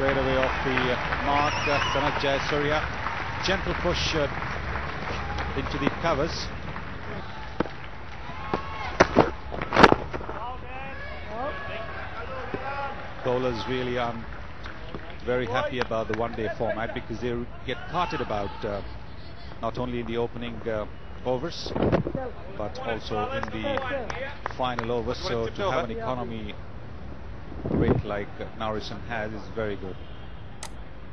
straight away off the mark. Sanath Jayasuriya, gentle push into the covers. Bowlers really are very happy about the one-day format because they get carted about not only in the opening overs but also in the final overs. So to have an economy rate like Narison has is very good.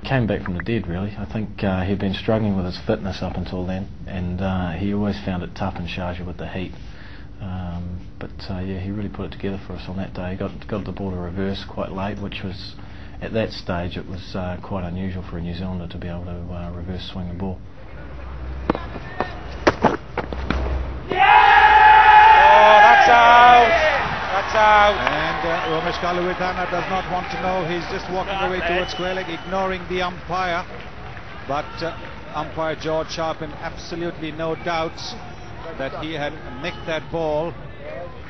Came back from the dead really. I think he'd been struggling with his fitness up until then, and he always found it tough in Sharjah with the heat. Yeah, he really put it together for us on that day. He got the ball to reverse quite late, which was, at that stage, it was quite unusual for a New Zealander to be able to reverse swing the ball. That's out! That's out! And Romesh Kaluwithana does not want to know. He's just walking away towards square leg, ignoring the umpire. But umpire George Sharpen, absolutely no doubts that he had nicked that ball.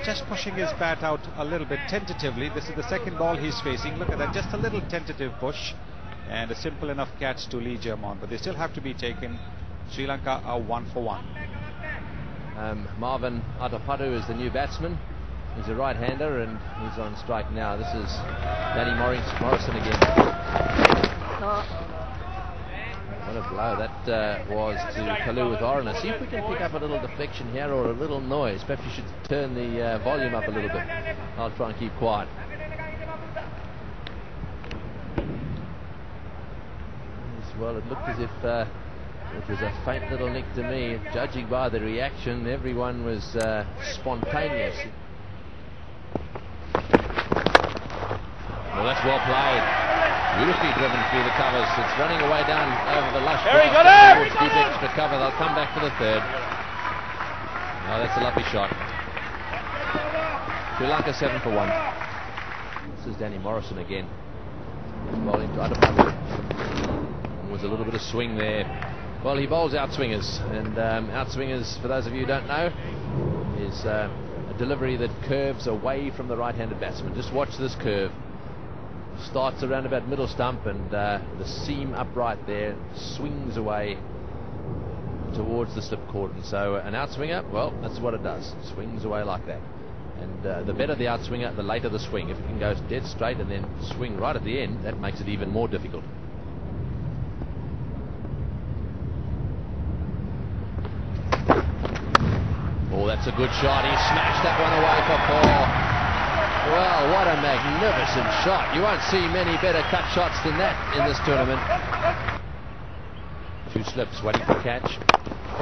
Just pushing his bat out a little bit tentatively. This is the second ball he's facing. Look at that, just a little tentative push. And a simple enough catch to Lee Germont. But they still have to be taken. Sri Lanka are 1 for 1. Marvin Atapattu is the new batsman. He's a right-hander and he's on strike now. This is Danny Morrison again. What a blow that was to Kaluwithana. See if we can pick up a little deflection here or a little noise. Perhaps you should turn the volume up a little bit. I'll try and keep quiet. Well, it looked as if it was a faint little nick to me. Judging by the reaction, everyone was spontaneous. Well, that's well played. Beautifully driven through the covers. It's running away down over the lush grass towards deep extra cover. They'll come back for the third. Oh, that's a lovely shot. Sri Lanka 7 for 1. This is Danny Morrison again. He's bowling to Atapattu. Was a little bit of swing there. Well, he bowls outswingers, and outswingers, for those of you who don't know, is a delivery that curves away from the right-handed batsman. Just watch this curve. Starts around about middle stump, and the seam upright there swings away towards the slip cordon. So an outswinger, well, that's what it does. Swings away like that. And the better the outswinger, the later the swing. If it can go dead straight and then swing right at the end, that makes it even more difficult. Oh, that's a good shot. He smashed that one away for 4. Well, what a magnificent shot. You won't see many better cut shots than that in this tournament. 2 slips, waiting for catch.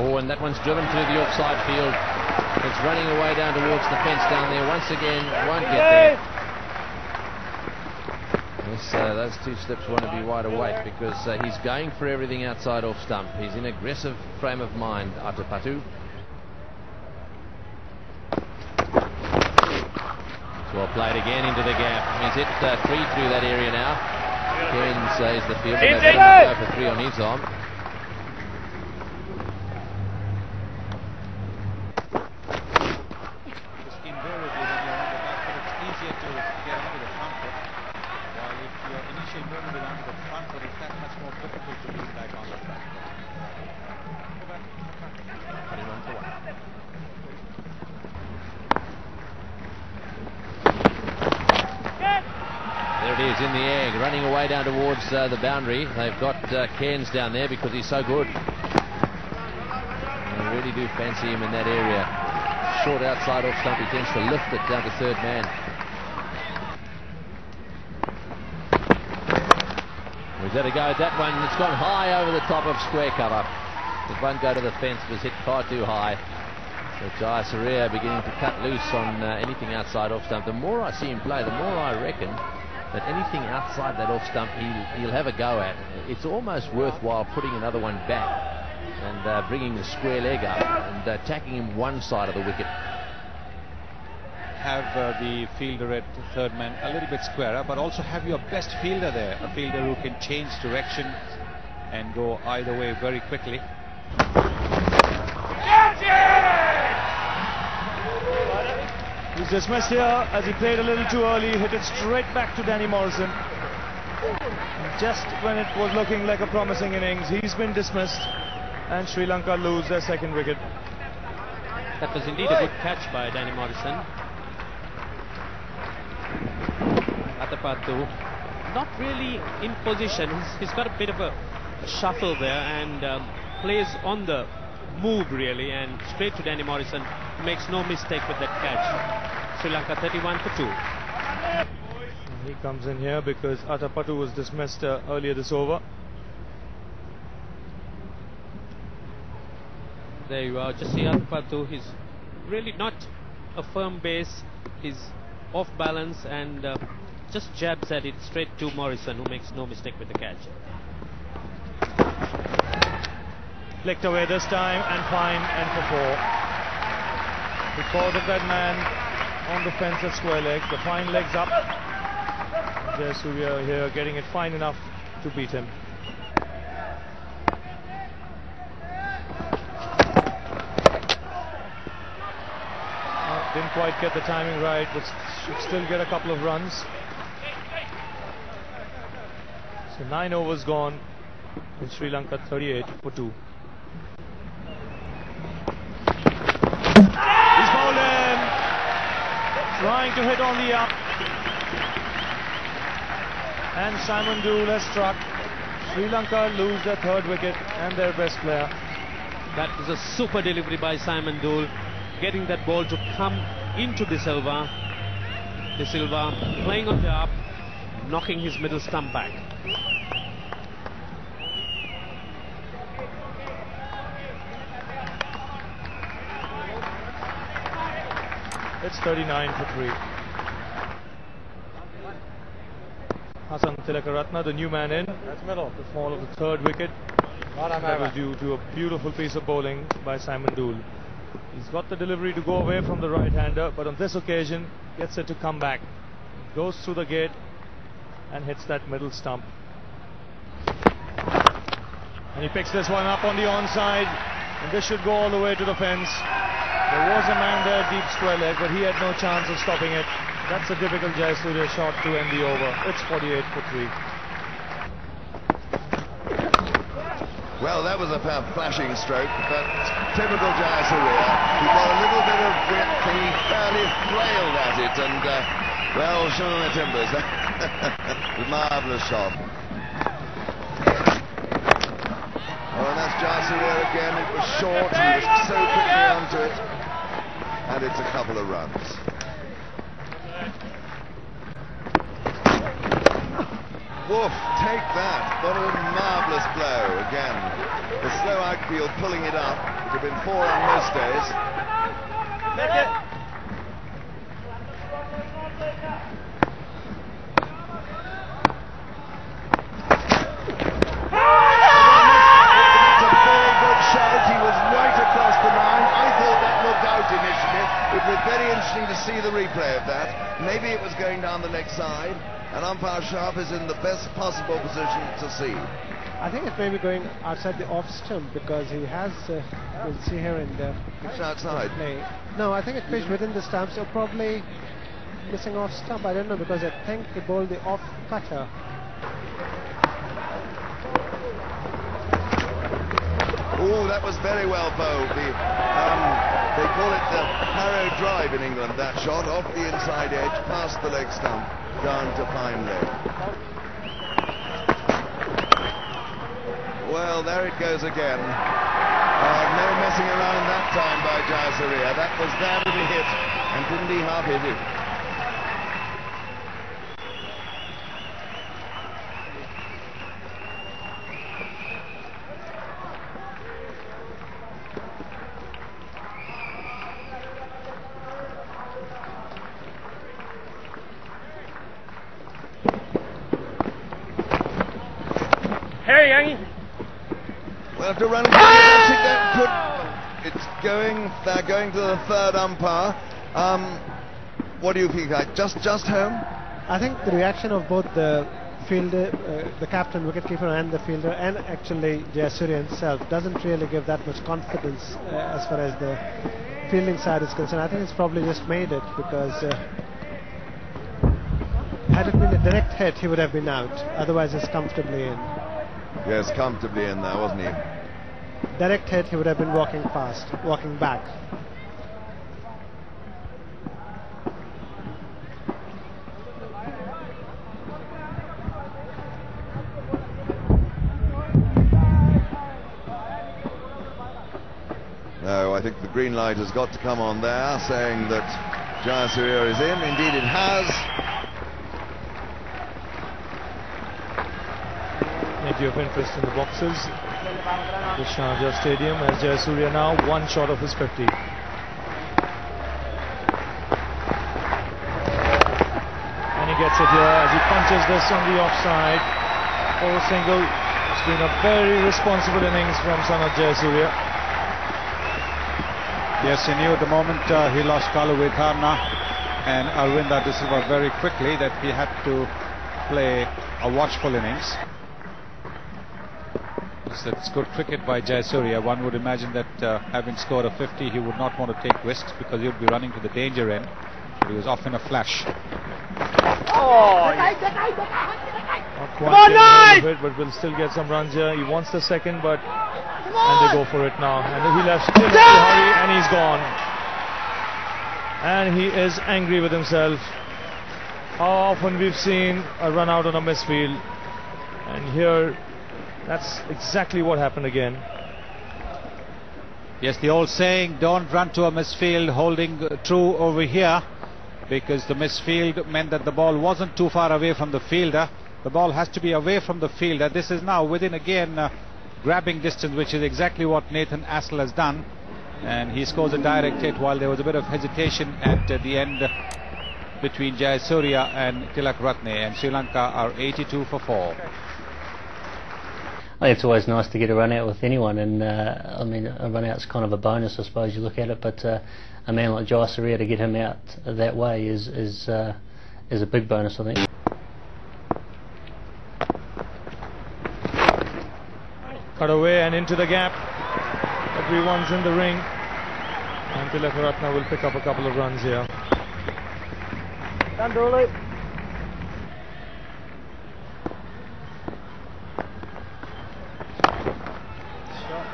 Oh, and that one's driven through the offside field. It's running away down towards the fence down there. Once again, won't get there. Yes, those 2 slips want to be wide awake because he's going for everything outside off stump. He's in aggressive frame of mind, Atapattu. Well played again into the gap. He's hit 3 through that area now. Cairns is the fielder. They've got to go for 3 on his arm. Just invariably when you're on the back foot, it's easier to get onto the front foot. While if your initial movement is onto the front foot, it's that much more difficult to move back on the back foot. 21 for 1. There it is in the air, running away down towards the boundary. They've got Cairns down there because he's so good. They really do fancy him in that area. Short outside off stump, he tends to lift it down to third man. We've got to go at that one. It's gone high over the top of square cover. It won't go to the fence, it was hit far too high. So Jayasuriya beginning to cut loose on anything outside off stump. The more I see him play, the more I reckon that anything outside that off stump he'll have a go at. It's almost worthwhile putting another one back and bringing the square leg up and attacking him one side of the wicket. Have the fielder at third man a little bit squarer, but also have your best fielder there, a fielder who can change direction and go either way very quickly. He's dismissed here as he played a little too early, hit it straight back to Danny Morrison. Just when it was looking like a promising innings, he's been dismissed, and Sri Lanka lose their second wicket. That was indeed a good catch by Danny Morrison. Athapaththu not really in position. He's got a bit of a shuffle there and plays on the move really, and straight to Danny Morrison, who makes no mistake with that catch. Sri Lanka 31 for 2. He comes in here because Athapaththu was dismissed earlier this over. There you are. Just see Athapaththu. He's really not a firm base. He's off balance and just jabs at it straight to Morrison, who makes no mistake with the catch. Flicked away this time and fine, and for 4. Because of that man on the fence at square leg, the fine legs up. Jayasuriya here getting it fine enough to beat him. Didn't quite get the timing right, but should still get a couple of runs. So 9 overs gone in Sri Lanka, 38 for 2. He's bowled in, trying to hit on the up, and Simon Dool has struck. Sri Lanka lose their third wicket and their best player. That was a super delivery by Simon Dool, getting that ball to come into De Silva. De Silva playing on the up, knocking his middle stump back. It's 39 for 3. Hasan Tilakaratne, the new man in. That's middle. The fall of the third wicket. That was due to a beautiful piece of bowling by Simon Dool. He's got the delivery to go away from the right-hander, but on this occasion gets it to come back. Goes through the gate and hits that middle stump. And he picks this one up on the onside, and this should go all the way to the fence. There was a man there deep square leg, but he had no chance of stopping it. That's a difficult Jayasuriya shot to end the over. It's 48 for 3. Well, that was a flashing stroke, but typical Jayasuriya. He got a little bit of width, he fairly flailed at it, and well, shone on the timbers. Marvellous shot. Oh, and that's Jayasuriya again. It was short, he was so quickly onto it, and it's a couple of runs. Woof, take that. What a marvellous blow again. The slow outfield pulling it up. It would have been 4 on most days. It's a very good shout. He was right across the line. I thought that looked out initially. It was very interesting to see the replay of that. Maybe it was going down the leg side, and umpire Sharp is in the best possible position to see. I think it may be going outside the off stump, because he has, you'll see here in the It's outside. play. No, I think it pitched within the stump, so probably missing off stump. I don't know, because I think he bowled the off cutter. Oh, that was very well bowled. They call it the Harrow Drive in England, that shot, off the inside edge, past the leg stump, down to fine leg. Well, there it goes again. No messing around that time by Jayasuriya. That was there to be hit, and didn't he half hit it? Hey, Yangi! Well, to run. It's going. They're going to the third umpire. What do you think? Just home? I think the reaction of both the fielder, the captain, wicketkeeper, and the fielder, and actually Jayasuriya himself, doesn't really give that much confidence as far as the fielding side is concerned. I think it's probably just made it because had it been a direct hit, he would have been out. Otherwise, he's comfortably in. Yes, comfortably in there, wasn't he? Direct hit, he would have been walking past, walking back. No, I think the green light has got to come on there, saying that Jayasuriya is in. Indeed it has. Plenty of interest in the boxes. The Sharjah Stadium, as Jayasuriya now one short of his 50. And he gets it here as he punches this on the offside for a single. It's been a very responsible innings from Sanat Jayasuriya. Yes, he knew the moment he lost Kaluwitharna and Arvinda De Silva very quickly that he had to play a watchful innings. That's good cricket by Jayasuriya. One would imagine that having scored a 50, he would not want to take risks because he would be running to the danger end. But he was off in a flash. Not quite getting rid of it, but will still get some runs here. He wants the second, but and they go for it now. And he left still in a hurry, and he's gone. And he is angry with himself. How often we've seen a run out on a misfield, and here that's exactly what happened again. Yes, the old saying, don't run to a misfield, holding true over here, because the misfield meant that the ball wasn't too far away from the fielder. The ball has to be away from the fielder. This is now within again grabbing distance, which is exactly what Nathan Astle has done, and he scores a direct hit while there was a bit of hesitation at the end between Jayasuriya and Tilak Ratne, and Sri Lanka are 82 for 4. I think it's always nice to get a run out with anyone, and I mean, a run out's kind of a bonus, I suppose you look at it, but a man like Jayasuriya, to get him out that way is a big bonus, I think. Cut away and into the gap. Everyone's in the ring, and Tilak Ratne will pick up a couple of runs here.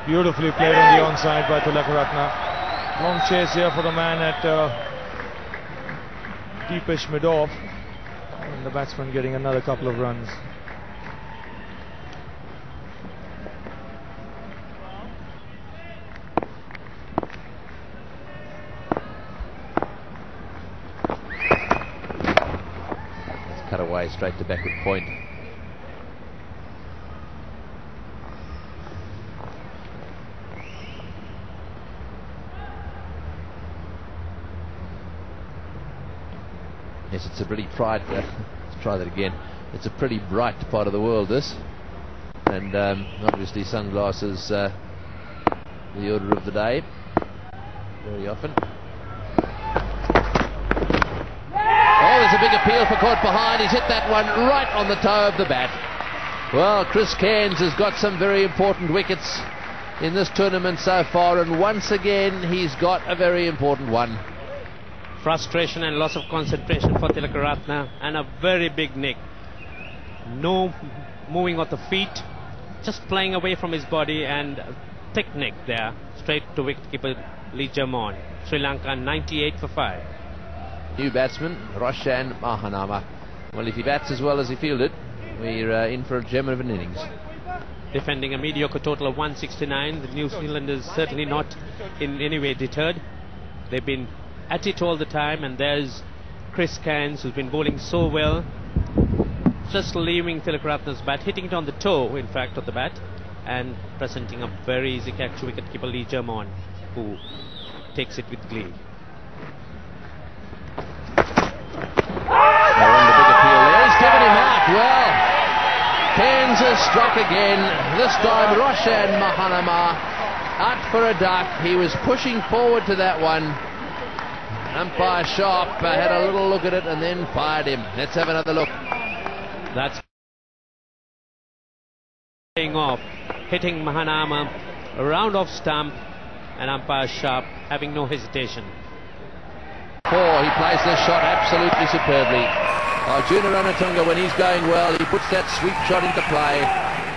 Beautifully played on the onside by Tilak Ratne. Long chase here for the man at deepish mid-off, and the batsman getting another couple of runs. Cut away straight to backward point. Yes, it's a pretty bright. Let's try that again. It's a pretty bright part of the world, this, and obviously sunglasses the order of the day very often. Oh, there's a big appeal for caught behind. He's hit that one right on the toe of the bat. Well, Chris Cairns has got some very important wickets in this tournament so far, and once again he's got a very important one. Frustration and loss of concentration for Tilak Ratne, and a very big nick. No moving of the feet, just playing away from his body, and a thick nick there, straight to wicketkeeper Lee Germon. Sri Lanka 98 for 5. New batsman Roshan Mahanama. Well, if he bats as well as he fielded, we're in for a gem of an innings. Defending a mediocre total of 169, the New Zealanders certainly not in any way deterred. They've been at it all the time, and there's Chris Cairns, who's been bowling so well, just leaving Tilak Ratne's bat, hitting it on the toe, in fact, of the bat, and presenting a very easy catch to wicketkeeper Lee Germon, who takes it with glee. They're on the big appeal there. He's given him out. Well, Cairns has struck again. This time Roshan Mahanama out for a duck. He was pushing forward to that one. Umpire Sharp had a little look at it and then fired him. Let's have another look. That's paying off, hitting Mahanama around off stump, and umpire Sharp having no hesitation. He plays the shot absolutely superbly. Arjuna Ranatunga, when he's going well, he puts that sweep shot into play,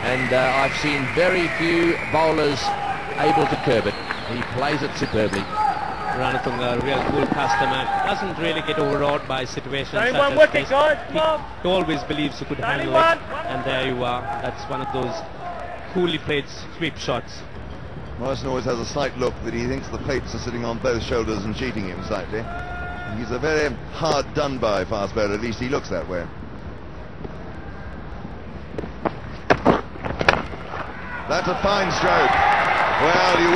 and I've seen very few bowlers able to curb it. He plays it superbly. Ranatunga, a real cool customer, doesn't really get overawed by situations such as this. He always believes he could handle it, and there you are. That's one of those coolly played sweep shots. Morrison always has a slight look that he thinks the plates are sitting on both shoulders and cheating him slightly. He's a very hard done by fast bowler, at least he looks that way. That's a fine stroke. Well, you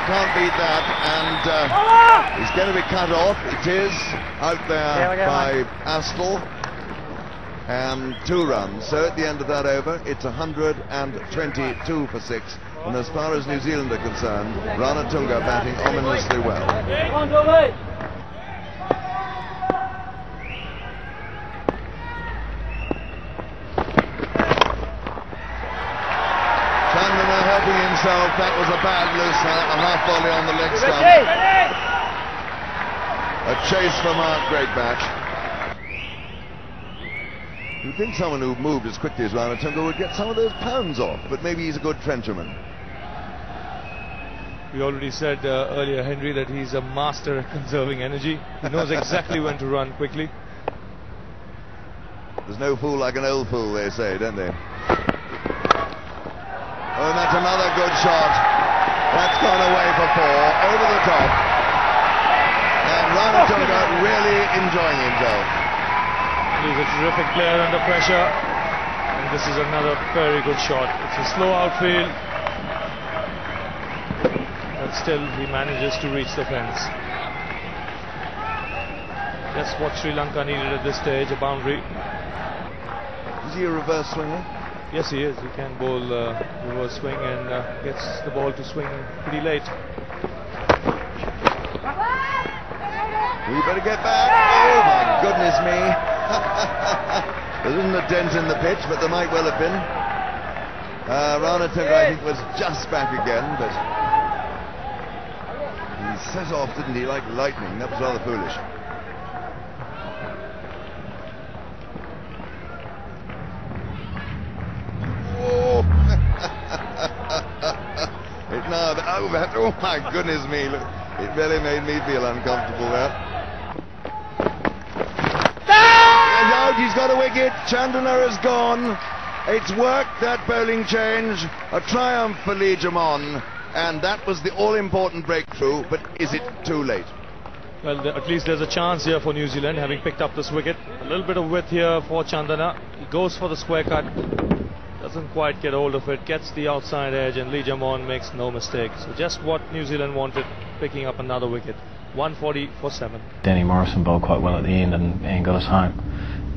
can't beat that, and it's going to be cut off. It is out there by Astle, and 2 runs. So at the end of that over, it's 122 for 6. And as far as New Zealand are concerned, Ranatunga batting ominously well. Chandana helping himself. That was a bad looser, a half volley on the leg stump. A chase for Mark, great batch. You'd think someone who moved as quickly as Ranatunga would get some of those pounds off, but maybe he's a good trencherman. We already said earlier, Henry, that he's a master at conserving energy. He knows exactly when to run quickly. There's no fool like an old fool, they say, don't they? Oh, and that's another good shot. That's gone away for 4, over the top. And Ranatunga really enjoying himself. He's a terrific player under pressure, and this is another very good shot. It's a slow outfield, but still he manages to reach the fence. That's what Sri Lanka needed at this stage, a boundary. Is he a reverse swinger? Yes, he is. He can bowl reverse swing and gets the ball to swing pretty late. We better get back. Oh my goodness me. There isn't a dent in the pitch, but there might well have been. Ranatunga, I think, was just back again, but he set off, didn't he, like lightning. That was rather foolish. Oh, oh my goodness me, look, it really made me feel uncomfortable there. He's got a wicket. Chandana has gone. It's worked, that bowling change. A triumph for Lee Jamon, and that was the all-important breakthrough. But is it too late? Well, at least there's a chance here for New Zealand, having picked up this wicket. A little bit of width here for Chandana. He goes for the square cut, doesn't quite get hold of it, gets the outside edge, and Lee Jamon makes no mistake. So just what New Zealand wanted, picking up another wicket. 140 for 7. Danny Morrison bowled quite well at the end and got us home.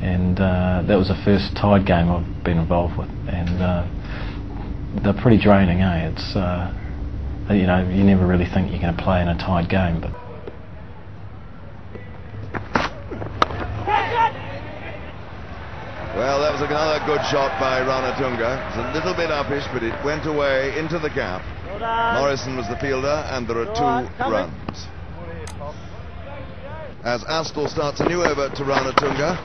And that was the first tied game I've been involved with, and they're pretty draining, eh? It's you know, you never really think you're going to play in a tied game, but well, that was another good shot by Ranatunga. It's a little bit uppish, but it went away into the gap. Morrison was the fielder, and there are 2 runs. As Astle starts a new over to Ranatunga.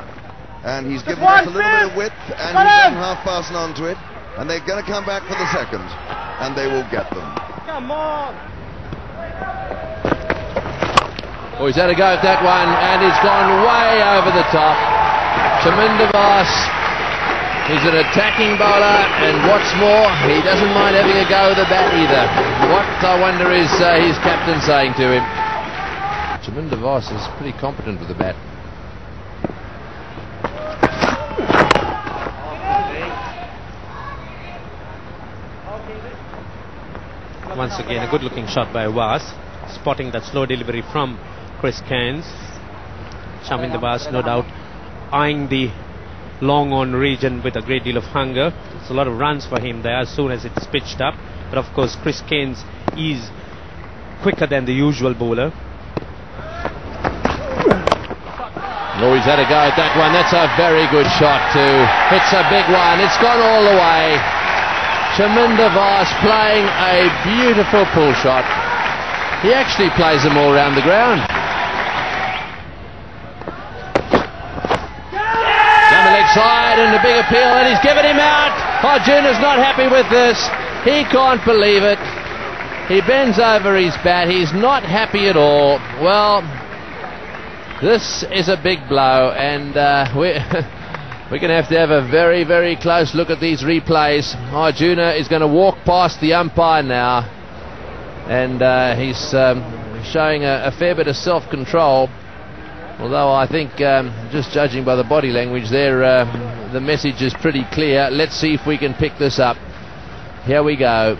And he's given us a little bit of width, and he's done half passing onto it, and they're going to come back for the second, and they will get them. Come on! Oh, he's had a go at that one, and he's gone way over the top. Chaminda Vaas is an attacking bowler, and what's more, he doesn't mind having a go with the bat either. What, I wonder, is his captain saying to him? Chaminda Vaas is pretty competent with the bat. Once again, a good looking shot by Vaas, spotting that slow delivery from Chris Cairns. Chaminda Vaas, no doubt, eyeing the long on region with a great deal of hunger. It's a lot of runs for him there as soon as it's pitched up. But of course, Chris Cairns is quicker than the usual bowler. Oh, he's had a go at that one. That's a very good shot too. It's a big one. It's gone all the way. Chaminda Vaas playing a beautiful pull shot. He actually plays them all around the ground. outside and a big appeal, and he's given him out. Arjuna's not happy with this. He can't believe it. He bends over his bat. He's not happy at all. Well, this is a big blow, and we're going to have a very, very close look at these replays. Arjuna is going to walk past the umpire now, and he's showing a fair bit of self-control. Although I think, just judging by the body language there, the message is pretty clear. Let's see if we can pick this up. Here we go.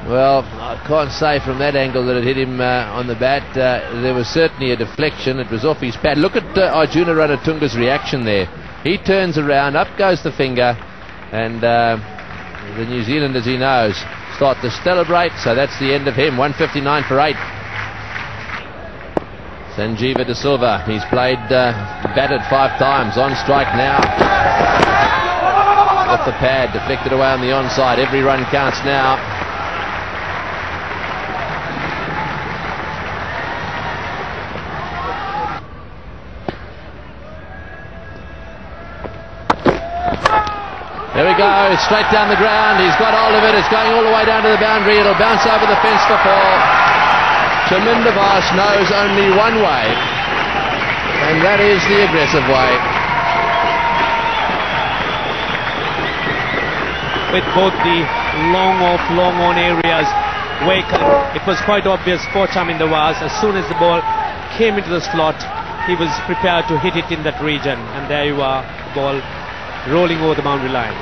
Well, I can't say from that angle that it hit him on the bat. There was certainly a deflection. It was off his pad. Look at Arjuna Ranatunga's reaction there. He turns around, up goes the finger, and the New Zealanders, he knows, start to celebrate. So that's the end of him. 159 for 8. Sanjeeva De Silva, he's played, batted 5 times, on strike now. Off the pad, deflected away on the onside. Every run counts now. There we go, straight down the ground. He's got hold of it. It's going all the way down to the boundary. It'll bounce over the fence for 4. Chaminda Vaas knows only one way, and that is the aggressive way. With both the long off, long on areas, it was quite obvious for Chaminda Vaas. As soon as the ball came into the slot, he was prepared to hit it in that region, and there you are, the ball rolling over the boundary line.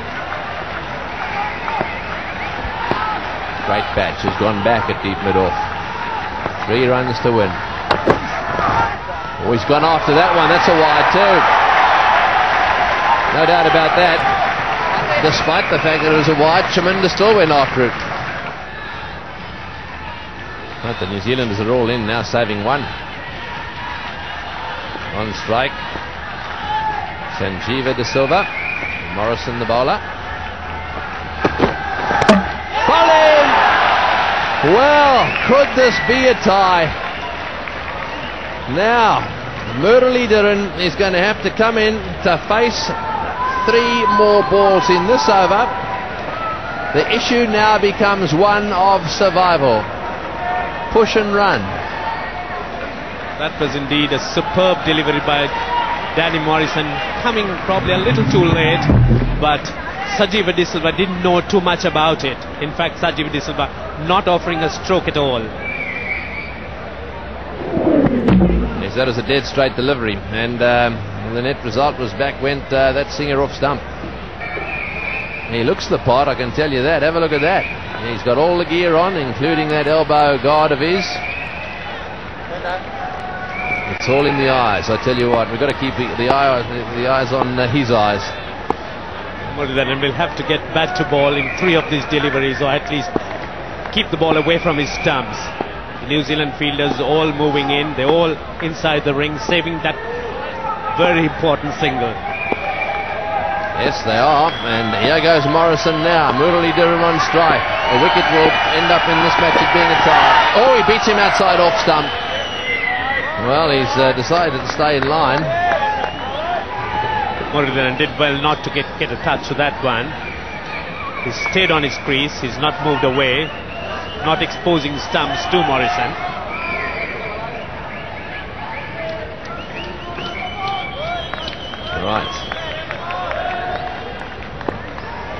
Great batch has gone back at deep mid-off. 3 runs to win. Oh, he's gone after that one. That's a wide too. No doubt about that. Despite the fact that it was a wide, Chaminda still went after it. But the New Zealanders are all in now, saving 1. On strike, Sanjeeva De Silva. Morrison the bowler. Bowling! Well, could this be a tie? Now, Muralidharan is going to have to come in to face 3 more balls in this over. The issue now becomes one of survival. Push and run. That was indeed a superb delivery by Danny Morrison, coming probably a little too late, but Sanjeeva De Silva didn't know too much about it. In fact, Sanjeeva De Silva not offering a stroke at all. Yes, that was a dead straight delivery, and the net result was back went that singer off stump. He looks the part, I can tell you that. Have a look at that. He's got all the gear on, including that elbow guard of his. It's all in the eyes, I tell you what. We've got to keep the eyes on his eyes. Muralidharan will have to get bat to ball in 3 of these deliveries, or at least keep the ball away from his stumps. The New Zealand fielders all moving in. They're all inside the ring, saving that very important single. Yes, they are. And here goes Morrison now. Muralidharan on strike. A wicket will end up in this match as being a tie. Oh, he beats him outside off stump. Well, he's decided to stay in line. Muralidharan did well not to get a touch to that one. He stayed on his crease. He's not moved away, not exposing stumps to Morrison. Right.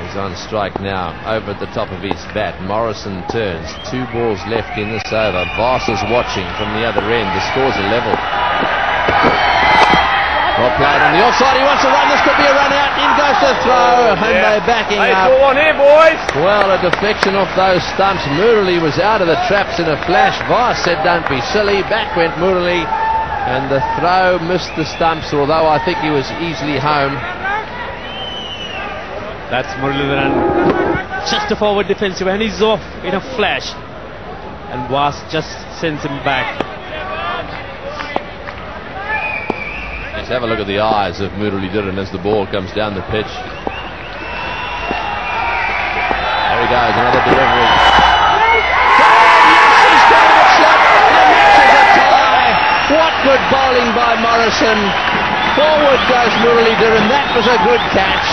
He's on strike now, over at the top of his bat. Morrison turns. 2 balls left in this over. Vaas is watching from the other end. The score's a level. Well played on the offside. He wants to run. This could be a run out. In goes the throw, and they're backing up. Go on here, boys. Well, a deflection off those stumps. Murali was out of the traps in a flash. Vaas said, "Don't be silly." Back went Murali, and the throw missed the stumps, although I think he was easily home. That's Muralidharan, just a forward defensive, and he's off in a flash, and Vaas just sends him back. Let's have a look at the eyes of Muralidharan as the ball comes down the pitch. There he goes, another delivery. He's got it shot, and the match is a tie. What good bowling by Morrison. forward goes Muralidharan. That was a good catch.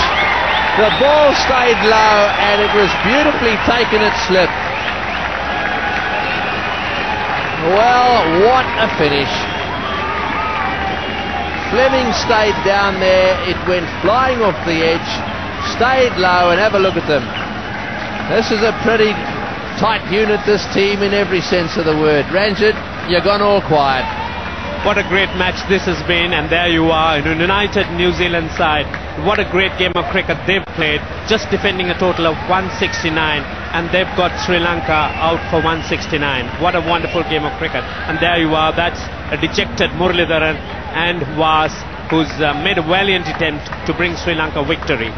The ball stayed low and it was beautifully taken at slip. Well, what a finish. Fleming stayed down there. It went flying off the edge, stayed low, and have a look at them. This is a pretty tight unit, this team, in every sense of the word. Ranjit, you're gone all quiet. What a great match this has been, and there you are, a united New Zealand side. What a great game of cricket they've played, just defending a total of 169, and they've got Sri Lanka out for 169. What a wonderful game of cricket. And there you are, that's a dejected Muralidharan and Was, who's made a valiant attempt to bring Sri Lanka victory.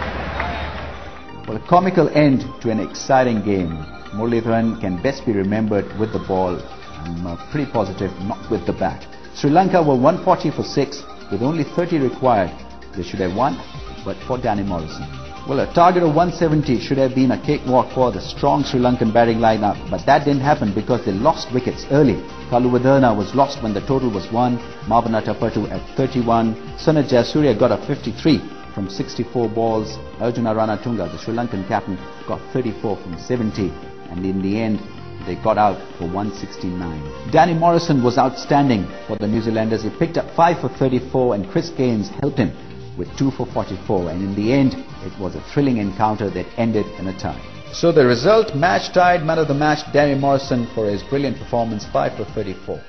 Well, a comical end to an exciting game. Muralidharan can best be remembered with the ball. I'm pretty positive, not with the bat. Sri Lanka were 140 for 6 with only 30 required. They should have won, but for Danny Morrison. Well, a target of 170 should have been a cakewalk for the strong Sri Lankan batting lineup, but that didn't happen because they lost wickets early. Kaluwidharna was lost when the total was 1, Marvana Tapatu at 31, Sanath Jayasuriya got a 53 from 64 balls, Arjuna Ranatunga, the Sri Lankan captain, got 34 from 70, and in the end they got out for 169. Danny Morrison was outstanding for the New Zealanders. He picked up 5 for 34 and Chris Gaines helped him with 2 for 44, and in the end it was a thrilling encounter that ended in a tie. So the result, match tied, man of the match Danny Morrison for his brilliant performance, 5 for 34.